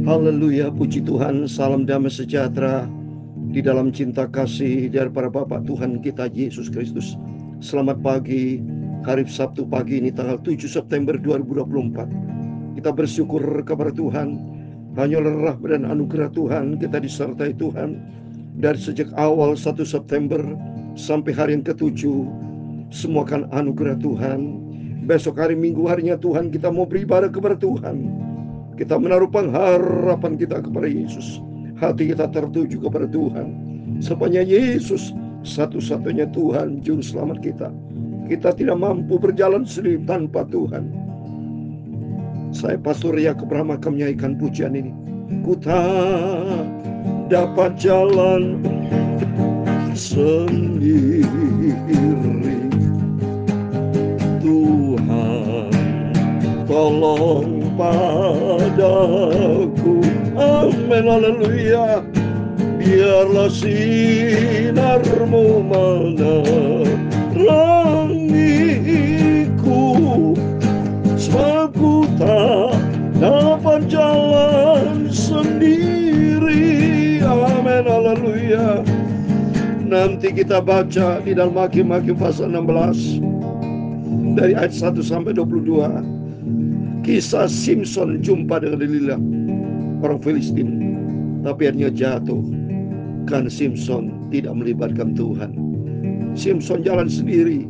Haleluya, puji Tuhan, salam damai sejahtera di dalam cinta kasih daripada Bapa Tuhan kita Yesus Kristus. Selamat pagi, hari Sabtu pagi ini tanggal 7 September 2024. Kita bersyukur kepada Tuhan, hanya rahmat dan anugerah Tuhan kita disertai Tuhan. Dari sejak awal 1 September sampai hari yang ke-7, semua kan anugerah Tuhan. Besok hari Minggu, harinya Tuhan, kita mau beribadah kepada Tuhan. Kita menaruh pengharapan kita kepada Yesus. Hati kita tertuju kepada Tuhan. Sepanjang Yesus satu-satunya Tuhan, Juru Selamat kita. Kita tidak mampu berjalan sendiri tanpa Tuhan. Saya Pastor Yakub Rahma akan menyanyikan pujian ini. Ku tak dapat jalan sendiri, Tuhan tolong padaku. Amin, haleluya. Biarlah sinarmu menerangiku, sebab ku tak dapat jalan sendiri. Amin, haleluya. Nanti kita baca di dalam Hakim-Hakim pasal 16 dari ayat 1 sampai 22. Kisah Simson jumpa dengan Delila, orang Filistin, tapi akhirnya jatuh karena Simson tidak melibatkan Tuhan. Simson jalan sendiri.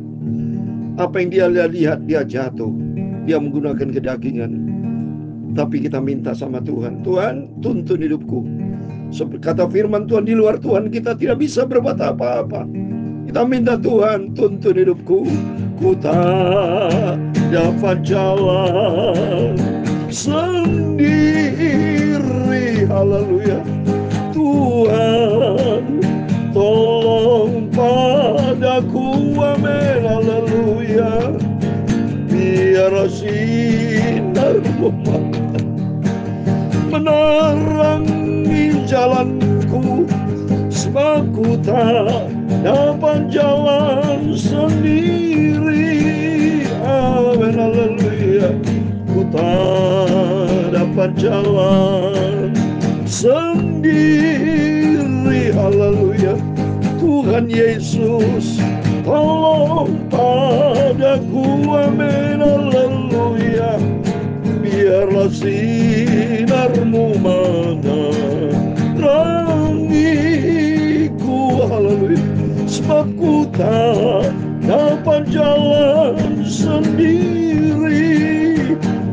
Apa yang dia lihat, dia jatuh. Dia menggunakan kedagingan. Tapi kita minta sama Tuhan, Tuhan, tuntun hidupku. Seperti kata firman Tuhan, di luar Tuhan kita tidak bisa berbuat apa-apa. Kita minta Tuhan, tuntun hidupku. Ku tak dapat jalan sendiri. Haleluya. Tuhan tolong padaku. Amin, haleluya. Biar sinarmu menerangi jalanku, sebab ku tak dapat jalan sendiri. Amin, haleluya. Ku tak dapat jalan sendiri. Haleluya. Tuhan Yesus tolong padaku. Amin, haleluya. Biarlah sinarmu menerangiku. Haleluya. Sebab ku tak dapat jalan sendiri.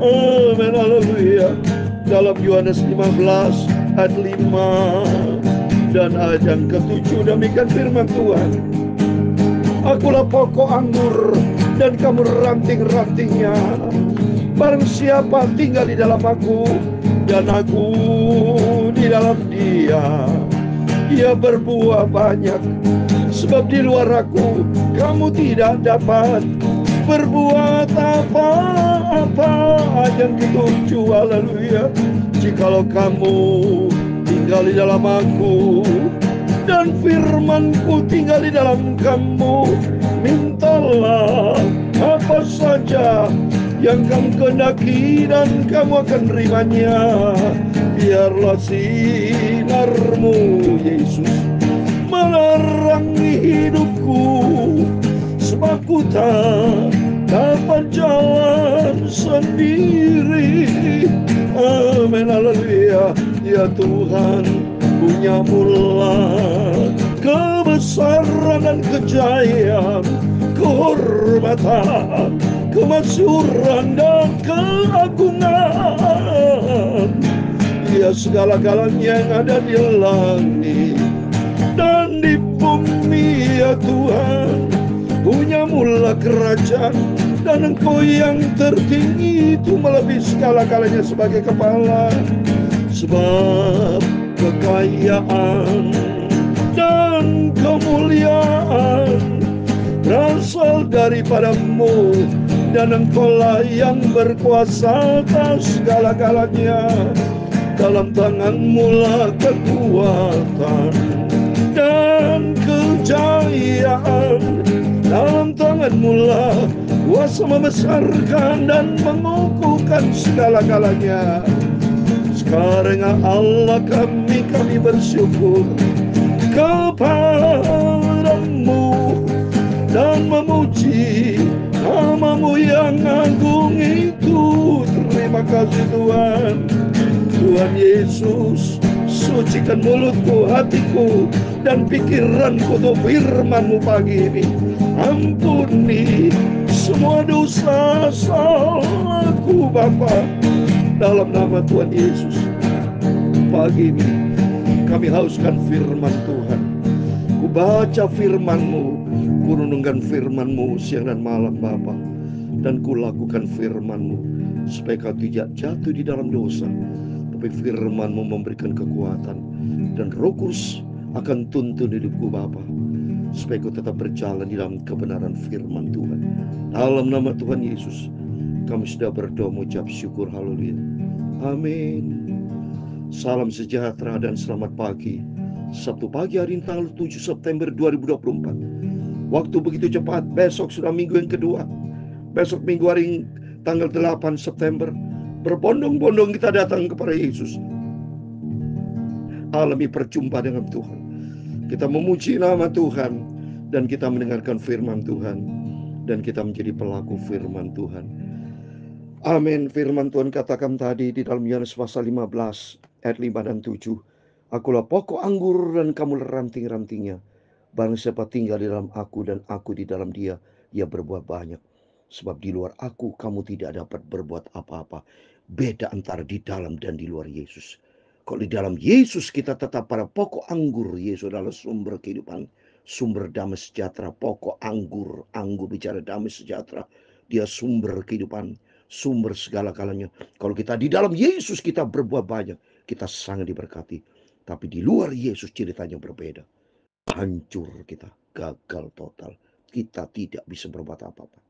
Amin, haleluya. Dalam Yohanes 15 ayat 5 dan ayat yang ke-7, demikian firman Tuhan. Akulah pokok anggur dan kamu ranting-rantingnya. Barang siapa tinggal di dalam aku dan aku di dalam dia, ia berbuah banyak. Sebab di luar aku kamu tidak dapat berbuat apa-apa. Yang ke-7, haleluya. Jikalau kamu tinggal di dalam aku dan firmanku tinggal di dalam kamu, mintalah apa saja yang kamu kehendaki dan kamu akan menerimanya. Biarlah sinarmu Yesus menerangi hidupku, sebab ku tak dapat jalan sendiri. Amin, haleluya. Ya Tuhan, punyamulah kebesaran dan kejayaan, kehormatan, kemasyhuran dan keagungan. Ya segala-galanya yang ada di langit dan di bumi, ya Tuhan, punyamulah kerajaan, dan Engkau yang tertinggi itu melebihi segala-galanya sebagai kepala. Sebab kekayaan dan kemuliaan berasal daripadamu, dan Engkaulah yang berkuasa atas segala-galanya. Dalam tanganmu lah kekuatan dan kejayaan, dalam tanganmu lah kuasa membesarkan dan mengukuhkan segala-galanya. Karena Allah kami bersyukur kepadamu dan memuji namamu yang agung itu. Terima kasih Tuhan. Tuhan Yesus, sucikan mulutku, hatiku, dan pikiranku untuk firman-Mu pagi ini. Ampuni semua dosa salahku Bapa, dalam nama Tuhan Yesus. Pagi ini kami hauskan firman Tuhan. Ku baca firman-Mu, ku renungkan firman-Mu siang dan malam Bapa, dan ku lakukan firman-Mu supaya kau tidak jatuh di dalam dosa, tapi firman-Mu memberikan kekuatan, dan Roh Kudus akan tuntun hidupku Bapa, supaya ku tetap berjalan di dalam kebenaran firman Tuhan. Dalam nama Tuhan Yesus kami sudah berdoa mengucap syukur. Haleluya. Amin. Salam sejahtera dan selamat pagi. Sabtu pagi hari ini tanggal 7 September 2024. Waktu begitu cepat, besok sudah minggu yang kedua. Besok minggu hari tanggal 8 September, berbondong-bondong kita datang kepada Yesus, alami perjumpaan dengan Tuhan. Kita memuji nama Tuhan, dan kita mendengarkan firman Tuhan, dan kita menjadi pelaku firman Tuhan. Amin. Firman Tuhan katakan tadi di dalam Yohanes pasal 15 ayat 5 dan 7. Akulah pokok anggur dan kamu ranting-rantingnya. Barang siapa tinggal di dalam aku dan aku di dalam dia, ia berbuat banyak. Sebab di luar aku kamu tidak dapat berbuat apa-apa. Beda antara di dalam dan di luar Yesus. Kalau di dalam Yesus kita tetap pada pokok anggur. Yesus adalah sumber kehidupan, sumber damai sejahtera. Pokok anggur, anggur bicara damai sejahtera. Dia sumber kehidupan, sumber segala-galanya. Kalau kita di dalam Yesus kita berbuat banyak, kita sangat diberkati. Tapi di luar Yesus ceritanya berbeda. Hancur kita, gagal total. Kita tidak bisa berbuat apa-apa.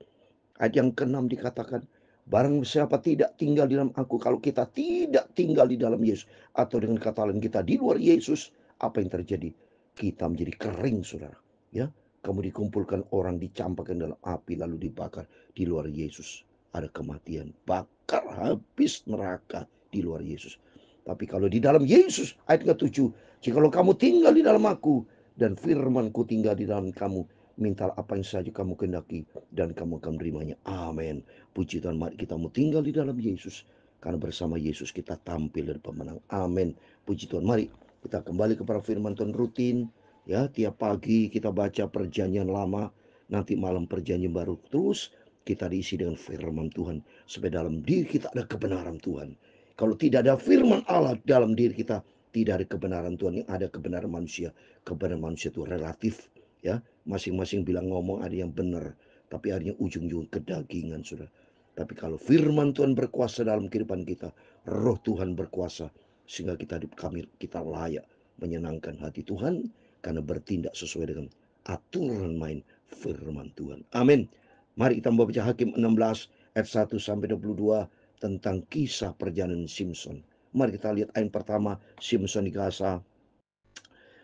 Ayat yang ke-6 dikatakan, barang siapa tidak tinggal di dalam aku, kalau kita tidak tinggal di dalam Yesus, atau dengan kata lain kita di luar Yesus, apa yang terjadi? Kita menjadi kering, saudara. Ya, kamu dikumpulkan orang, dicampakkan dalam api lalu dibakar. Di luar Yesus ada kematian, bakar habis neraka di luar Yesus. Tapi kalau di dalam Yesus, ayat ke-7, jikalau kamu tinggal di dalam aku dan firman-Ku tinggal di dalam kamu, mintalah apa yang saja kamu kehendaki dan kamu akan menerimanya. Amin. Puji Tuhan, mari kita mau tinggal di dalam Yesus, karena bersama Yesus kita tampil dan pemenang. Amin. Puji Tuhan, mari kita kembali kepada firman Tuhan rutin. Ya, tiap pagi kita baca perjanjian lama, nanti malam perjanjian baru. Terus kita diisi dengan firman Tuhan, supaya dalam diri kita ada kebenaran Tuhan. Kalau tidak ada firman Allah dalam diri kita, tidak ada kebenaran Tuhan. Yang ada kebenaran manusia. Kebenaran manusia itu relatif. Ya, masing-masing bilang ngomong ada yang benar, tapi akhirnya ujung-ujung kedagingan, sudah. Tapi kalau firman Tuhan berkuasa dalam kehidupan kita, Roh Tuhan berkuasa, sehingga kita layak menyenangkan hati Tuhan, karena bertindak sesuai dengan aturan main firman Tuhan. Amin. Mari kita membaca Hakim 16 ayat 1 sampai 22 tentang kisah perjalanan Simson. Mari kita lihat ayat pertama, Simson di Gaza.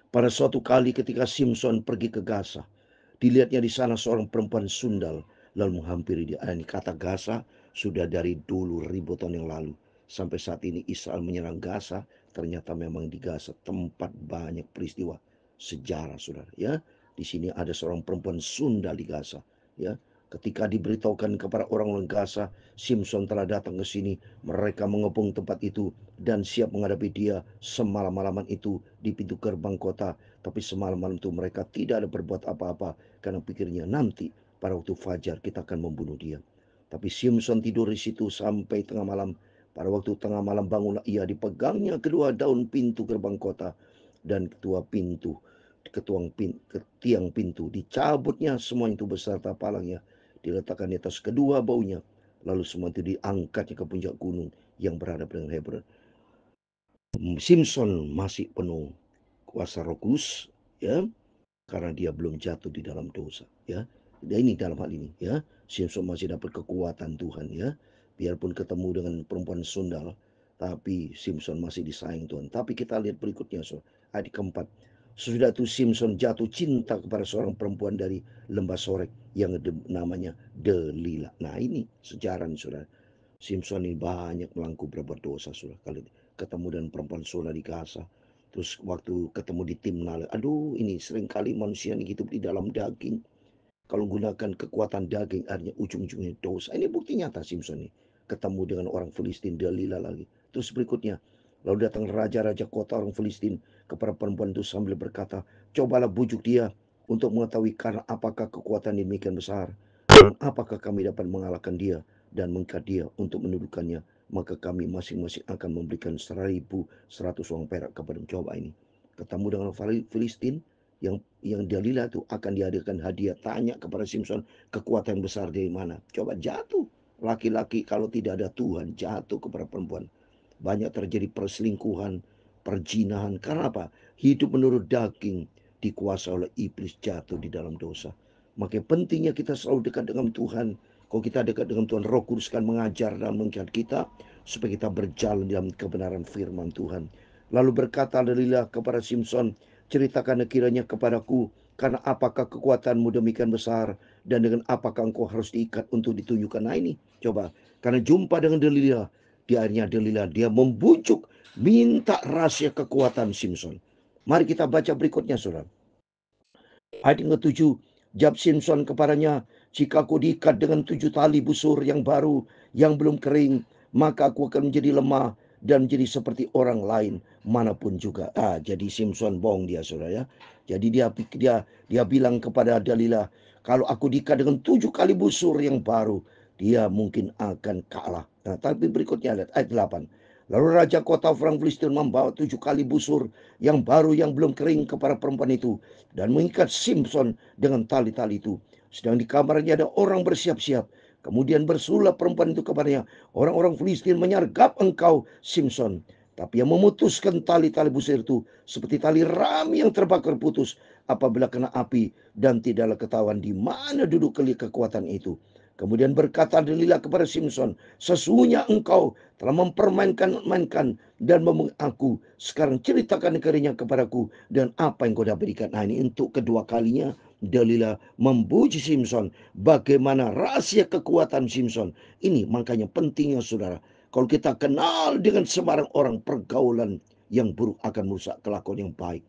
Pada suatu kali ketika Simson pergi ke Gaza, dilihatnya di sana seorang perempuan sundal lalu menghampiri dia. Ini kata Gaza sudah dari dulu ribu tahun yang lalu. Sampai saat ini Israel menyerang Gaza, ternyata memang di Gaza tempat banyak peristiwa sejarah, saudara. Ya, di sini ada seorang perempuan sundal di Gaza. Ya, ketika diberitahukan kepada orang-orang Gaza, Simson telah datang ke sini, mereka mengepung tempat itu dan siap menghadapi dia semalam-malaman itu di pintu gerbang kota. Tapi semalam-malam itu mereka tidak ada berbuat apa-apa, karena pikirnya nanti pada waktu fajar kita akan membunuh dia. Tapi Simson tidur di situ sampai tengah malam. Pada waktu tengah malam bangunlah ia, dipegangnya kedua daun pintu gerbang kota dan tiang pintu, dicabutnya semua itu beserta palangnya, diletakkan di atas kedua baunya, lalu semua itu diangkatnya ke puncak gunung yang berada dengan Hebron. Simson masih penuh kuasa Roh Kudus, ya, karena dia belum jatuh di dalam dosa, ya. Dan ini dalam hal ini, ya, Simson masih dapat kekuatan Tuhan, ya. Biarpun ketemu dengan perempuan sundal, tapi Simson masih disayang Tuhan. Tapi kita lihat berikutnya, ayat keempat. Sesudah itu Simson jatuh cinta kepada seorang perempuan dari lembah Sorek yang namanya Delila. Nah, ini sejarah, saudara. Simpson ini banyak melakukan berbuat dosa sudah. Kalau ketemu dengan perempuan zona di Gaza, terus waktu ketemu di Timnah, aduh ini seringkali manusia ini hidup di dalam daging. Kalau gunakan kekuatan daging, artinya ujung-ujungnya dosa. Ini bukti nyata Simpson ini. Ketemu dengan orang Filistin, Dalila lagi. Terus berikutnya, lalu datang raja-raja kota orang Filistin kepada perempuan itu sambil berkata, cobalah bujuk dia untuk mengetahui karena apakah kekuatan demikian besar. Dan apakah kami dapat mengalahkan dia dan mengikat dia untuk mendudukannya. Maka kami masing-masing akan memberikan 1.100 uang perak kepada coba ini. Ketemu dengan Filistin, yang Dalila itu akan dihadirkan hadiah. Tanya kepada Simpson, kekuatan besar dari mana? Coba jatuh. Laki-laki kalau tidak ada Tuhan jatuh kepada perempuan. Banyak terjadi perselingkuhan, perjinahan. Karena apa? Hidup menurut daging, dikuasai oleh iblis, jatuh di dalam dosa. Makanya pentingnya kita selalu dekat dengan Tuhan. Kalau kita dekat dengan Tuhan, Roh Kudus akan mengajar dan mengingat kita supaya kita berjalan dalam kebenaran firman Tuhan. Lalu berkata Dalila kepada Simpson, ceritakan kiranya kepadaku, karena apakah kekuatanmu demikian besar, dan dengan apakah engkau harus diikat untuk ditunjukkan. Nah ini, coba, karena jumpa dengan Dalila, di akhirnya Dalila, dia membujuk, minta rahasia kekuatan Simpson. Mari kita baca berikutnya, saudara. Ayat yang ke-7, jawab Simpson kepadanya, jika aku diikat dengan 7 tali busur yang baru, yang belum kering, maka aku akan menjadi lemah dan menjadi seperti orang lain manapun juga. Jadi Simpson bohong dia, saudara ya. Jadi dia bilang kepada Dalila, kalau aku diikat dengan 7 kali busur yang baru, dia mungkin akan kalah. Nah, tapi berikutnya lihat ayat 8. Lalu raja kota orang Filistin membawa 7 kali busur yang baru yang belum kering kepada perempuan itu dan mengikat Simpson dengan tali-tali itu. Sedang di kamarnya ada orang bersiap-siap. Kemudian bersulah perempuan itu kepadanya, orang-orang Filistin menyergap engkau Simpson. Tapi yang memutuskan tali-tali busur itu seperti tali rami yang terbakar putus apabila kena api, dan tidaklah ketahuan di mana duduk kekuatan itu. Kemudian berkata Dalila kepada Simpson, sesungguhnya engkau telah mempermainkan dan membunuh aku. Sekarang ceritakan kerinya kepadaku dan apa yang kau dapat berikan. Nah ini untuk kedua kalinya Dalila memuji Simpson. Bagaimana rahasia kekuatan Simpson. Ini makanya pentingnya saudara. Kalau kita kenal dengan sembarang orang, pergaulan yang buruk akan merusak kelakuan yang baik.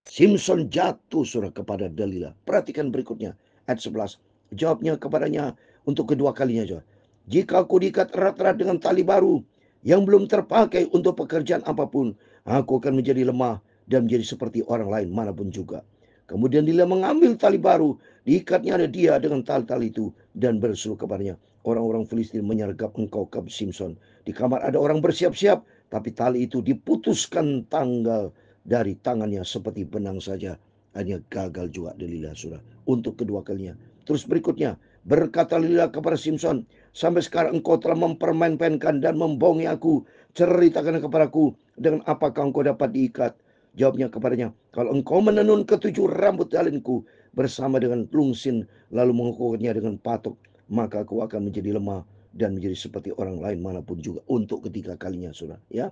Simpson jatuh saudara kepada Dalila. Perhatikan berikutnya ayat 11. Jawabnya kepadanya untuk kedua kalinya juga. Jika aku diikat erat-erat dengan tali baru yang belum terpakai untuk pekerjaan apapun, aku akan menjadi lemah dan menjadi seperti orang lain manapun juga. Kemudian dia mengambil tali baru, diikatnya ada dia dengan tali-tali itu dan berseru kepadanya, orang-orang Filistin menyergap engkau ke Simpson. Di kamar ada orang bersiap-siap, tapi tali itu diputuskan tanggal dari tangannya seperti benang saja. Hanya gagal juga Dalila surah untuk kedua kalinya. Terus berikutnya berkata Dalila kepada Simpson, sampai sekarang engkau telah mempermain-mainkan dan membohongi aku. Ceritakan kepadaku dengan apakah engkau dapat diikat. Jawabnya kepadanya, kalau engkau menenun ketujuh rambut dalinku bersama dengan lungsin lalu mengukurnya dengan patok, maka aku akan menjadi lemah dan menjadi seperti orang lain manapun juga. Untuk ketiga kalinya surah ya.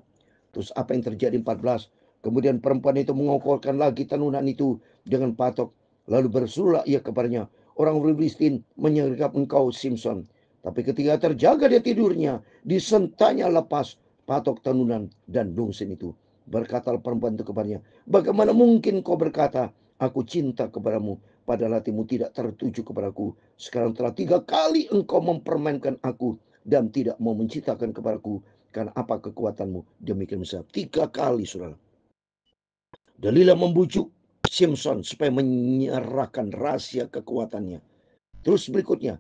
Terus apa yang terjadi 14? Kemudian perempuan itu mengukurkan lagi tenunan itu dengan patok. Lalu bersuruhlah ia kepadanya, orang Filistin menyergap engkau Simpson. Tapi ketika terjaga dia tidurnya, disentanya lepas patok tenunan dan lungsin itu. Berkata perempuan itu kepadanya, bagaimana mungkin kau berkata, aku cinta kepadamu, padahal hatimu tidak tertuju kepadaku. Sekarang telah 3 kali engkau mempermainkan aku dan tidak mau menciptakan kepadaku. Karena apa kekuatanmu demikian besar. 3 kali saudara. Dalila membujuk Simpson supaya menyerahkan rahasia kekuatannya. Terus berikutnya,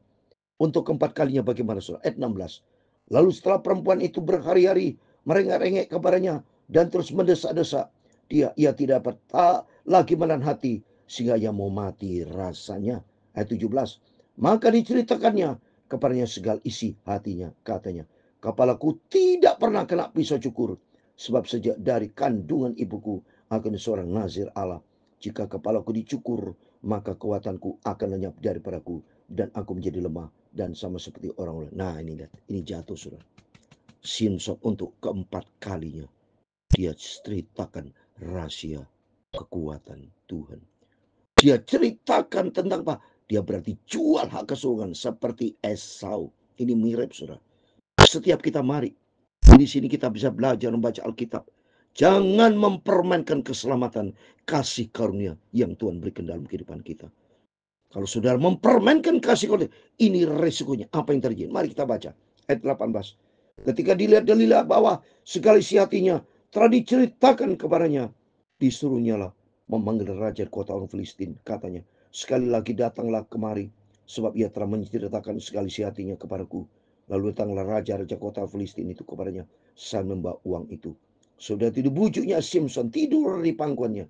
untuk keempat kalinya bagaimana saudara? Ayat 16. Lalu setelah perempuan itu berhari-hari merengek-rengek kabarnya dan terus mendesak-desak, ia tidak dapat lagi menahan hati sehingga ia mau mati rasanya. Ayat 17. Maka diceritakannya kepadanya segala isi hatinya. Katanya, kepalaku tidak pernah kena pisau cukur, sebab sejak dari kandungan ibuku aku seorang nazir Allah. Jika kepalaku dicukur, maka kekuatanku akan lenyap daripadaku dan aku menjadi lemah dan sama seperti orang lain. Nah ini lihat, ini jatuh saudara. Simpson untuk keempat kalinya dia ceritakan rahasia kekuatan Tuhan. Dia ceritakan tentang apa? Dia berarti jual hak kesulungan seperti Esau. Ini mirip saudara. setiap kita mari. Di sini kita bisa belajar membaca Alkitab. Jangan mempermainkan keselamatan, kasih karunia yang Tuhan berikan dalam kehidupan kita. Kalau saudara mempermainkan kasih karunia, ini resikonya. Apa yang terjadi? Mari kita baca ayat 18. Ketika dilihat Delilah bahwa segala isi hatinya telah diceritakan kepadanya, disuruhnyalah memanggil raja kota orang Filistin. Katanya, sekali lagi datanglah kemari, sebab ia telah menceritakan segala isi hatinya kepadaku. Lalu datanglah raja-raja kota Filistin itu kepadanya, sambil membawa uang itu. Sudah itu dibujuknya Simson tidur di pangkuannya.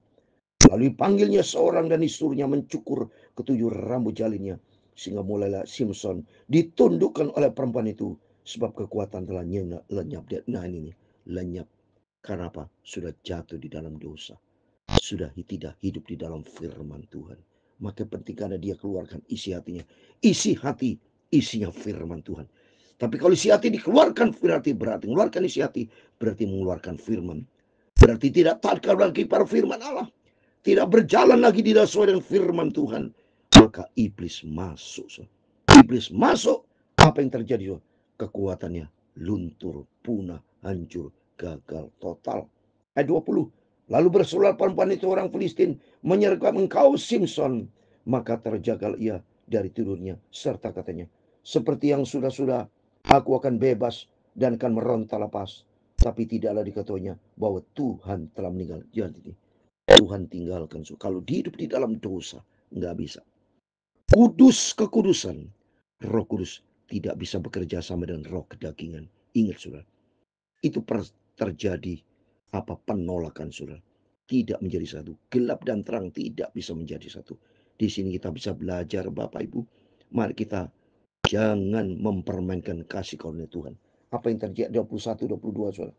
Lalu dipanggilnya seorang dan disuruhnya mencukur ketujuh rambut jalinnya. Sehingga mulailah Simson ditundukkan oleh perempuan itu. Sebab kekuatan telah lenyap. Nah ini lenyap. Karena apa? Sudah jatuh di dalam dosa. Sudah tidak hidup di dalam firman Tuhan. Maka penting karena dia keluarkan isi hatinya. Isi hati isinya firman Tuhan. Tapi kalau isi hati dikeluarkan berarti mengeluarkan isi hati berarti mengeluarkan firman. Berarti tidak taat lagi pada firman Allah. Tidak berjalan lagi tidak sesuai dengan firman Tuhan. Maka iblis masuk. Iblis masuk. Apa yang terjadi? Kekuatannya luntur, punah, hancur, gagal, total. Ayat 20. Lalu berserulah perempuan itu orang Filistin, menyergap engkau Simson. Maka terjagal ia dari tidurnya. Serta katanya, seperti yang sudah-sudah, aku akan bebas dan akan meronta lepas. Tapi tidaklah dikatakannya bahwa Tuhan telah meninggal. Jadi Tuhan tinggalkan. Kalau hidup di dalam dosa, nggak bisa. Kekudusan, Roh Kudus tidak bisa bekerja sama dengan roh kedagingan. Ingat saudara, itu terjadi penolakan saudara. Tidak menjadi satu. Gelap dan terang tidak bisa menjadi satu. Di sini kita bisa belajar Bapak Ibu. Mari kita jangan mempermainkan kasih karunia Tuhan. Apa yang terjadi 21-22 saudara.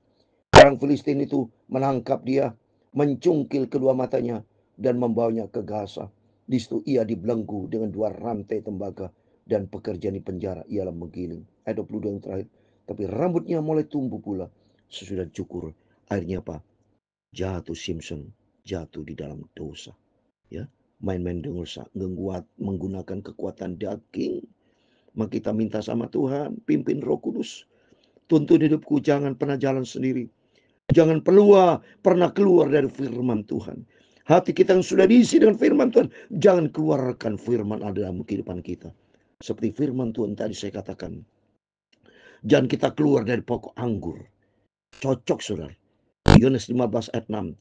Orang Filistin itu menangkap dia, mencungkil kedua matanya dan membawanya ke Gaza. Di situ ia dibelenggu dengan 2 rantai tembaga dan pekerjaan di penjara ialah menggiling. Ayat 22 yang terakhir. Tapi rambutnya mulai tumbuh pula sesudah cukur. Akhirnya apa? Jatuh Simson, jatuh di dalam dosa. Ya, main-main dosa, menggunakan kekuatan daging. Maka kita minta sama Tuhan, pimpin Roh Kudus. Tuntun hidupku, jangan pernah jalan sendiri. Jangan pernah keluar dari firman Tuhan. Hati kita yang sudah diisi dengan firman Tuhan, jangan keluarkan firman ada dalam kehidupan kita. Seperti firman Tuhan tadi saya katakan, jangan kita keluar dari pokok anggur. Cocok saudara. Yohanes 15 ayat 6.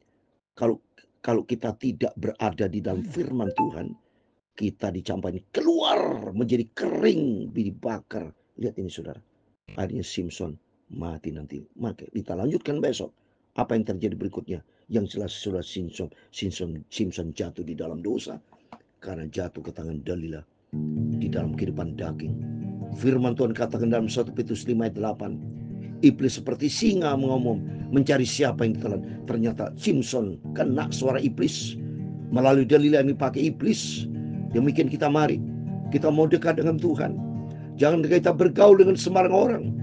Kalau kita tidak berada di dalam firman Tuhan, kita dicampain keluar menjadi kering, dibakar. Lihat ini saudara. Akhirnya Simson mati nanti. Maka kita lanjutkan besok. Apa yang terjadi berikutnya? Yang jelas sudah Simson jatuh di dalam dosa. Karena jatuh ke tangan Delilah. Di dalam kehidupan daging. Firman Tuhan katakan dalam 1 Petrus 5 ayat 8. Iblis seperti singa mengomong. Mencari siapa yang ditelan. Ternyata Simson kena suara iblis. Melalui Delilah yang dipakai iblis. Demikian kita mari. Kita mau dekat dengan Tuhan. Jangan kita bergaul dengan sembarang orang.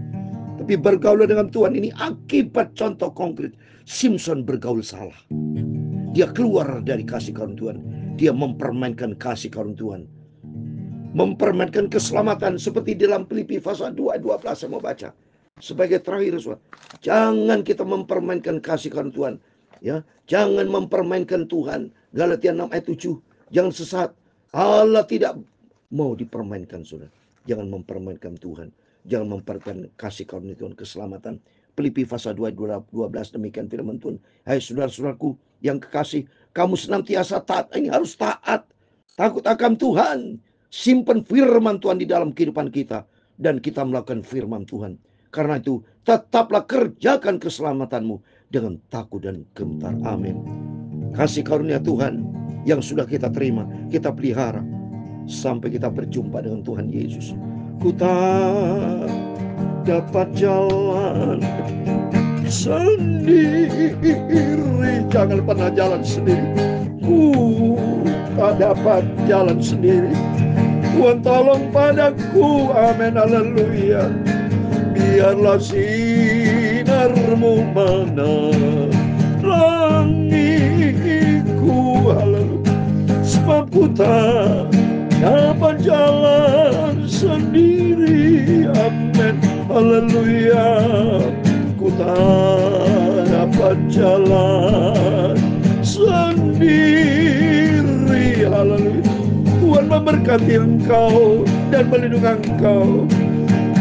Tapi bergaul dengan Tuhan ini akibat contoh konkret. Simson bergaul salah. Dia keluar dari kasih karunia Tuhan. Dia mempermainkan kasih karunia Tuhan. Mempermainkan keselamatan seperti dalam Filipi pasal 2:12 saya mau baca. Sebagai terakhir saudara. Jangan kita mempermainkan kasih karunia Tuhan. Ya, jangan mempermainkan Tuhan. Galatia 6 ayat 7. Jangan sesat. Allah tidak mau dipermainkan saudara. Jangan mempermainkan Tuhan. Jangan mempermainkan kasih karunia Tuhan, keselamatan. Filipi pasal 2:12 demikian firman Tuhan. Hai saudara-saudaraku yang kekasih, kamu senantiasa taat. Ini harus taat. Takut akan Tuhan. Simpan firman Tuhan di dalam kehidupan kita. Dan kita melakukan firman Tuhan. Karena itu tetaplah kerjakan keselamatanmu dengan takut dan gentar. Amin. Kasih karunia Tuhan yang sudah kita terima, kita pelihara. Sampai kita berjumpa dengan Tuhan Yesus. Ku tak dapat jalan sendiri. Jangan pernah jalan sendiri. Ku tak dapat jalan sendiri. Tuhan tolong padaku. Amin. Haleluya. Biarlah sinarmu menerangiku. Haleluya. Sebab ku tak dapat jalan sendiri. Amin. Haleluya. Ku tak dapat jalan sendiri. Haleluya. Tuhan memberkati engkau dan melindungi engkau.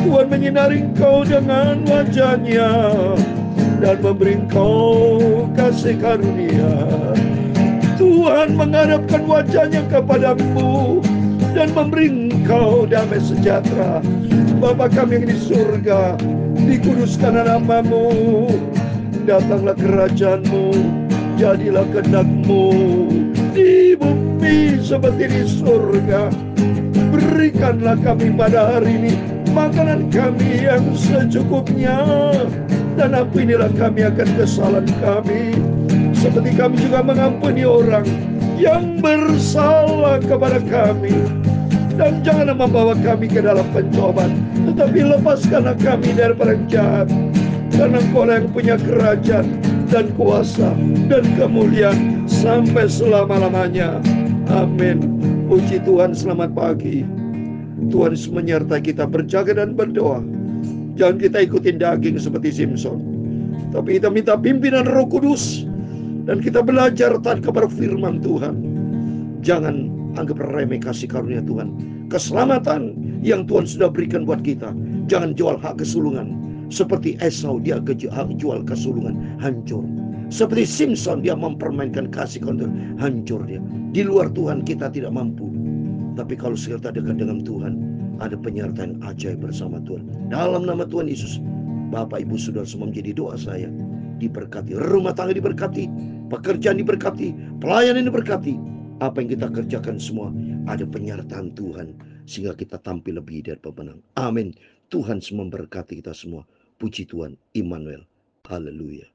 Tuhan menyinari engkau dengan wajah-Nya dan memberi engkau kasih karunia. Tuhan menghadapkan wajah-Nya kepadamu dan memberi engkau damai sejahtera. Bapa kami yang di surga, dikuduskanlah nama-Mu, datanglah kerajaan-Mu, jadilah kehendak-Mu di bumi seperti di surga. Berikanlah kami pada hari ini makanan kami yang secukupnya, dan ampunilah kami akan kesalahan kami, seperti kami juga mengampuni orang yang bersalah kepada kami. Dan janganlah membawa kami ke dalam pencobaan, tetapi lepaskanlah kami daripada yang jahat. Karena Engkau yang punya kerajaan dan kuasa dan kemuliaan sampai selama-lamanya. Amin. Puji Tuhan, selamat pagi. Tuhan menyertai kita berjaga dan berdoa. Jangan kita ikutin daging seperti Simpson, tapi kita minta pimpinan Roh Kudus, dan kita belajar taat kepada firman Tuhan. Jangan anggap remeh kasih karunia Tuhan, keselamatan yang Tuhan sudah berikan buat kita. Jangan jual hak kesulungan seperti Esau, dia jual kesulungan, hancur. Seperti Simpson, dia mempermainkan kasih karunia, hancur dia. Di luar Tuhan kita tidak mampu, tapi kalau kita dekat dengan Tuhan, ada penyertaan ajaib bersama Tuhan. Dalam nama Tuhan Yesus, Bapak Ibu Saudara semua, menjadi doa saya, diberkati, rumah tangga diberkati, pekerjaan diberkati, pelayanan diberkati. Apa yang kita kerjakan semua ada penyertaan Tuhan, sehingga kita tampil lebih dari pemenang. Amin. Tuhan memberkati kita semua. Puji Tuhan, Immanuel. Haleluya.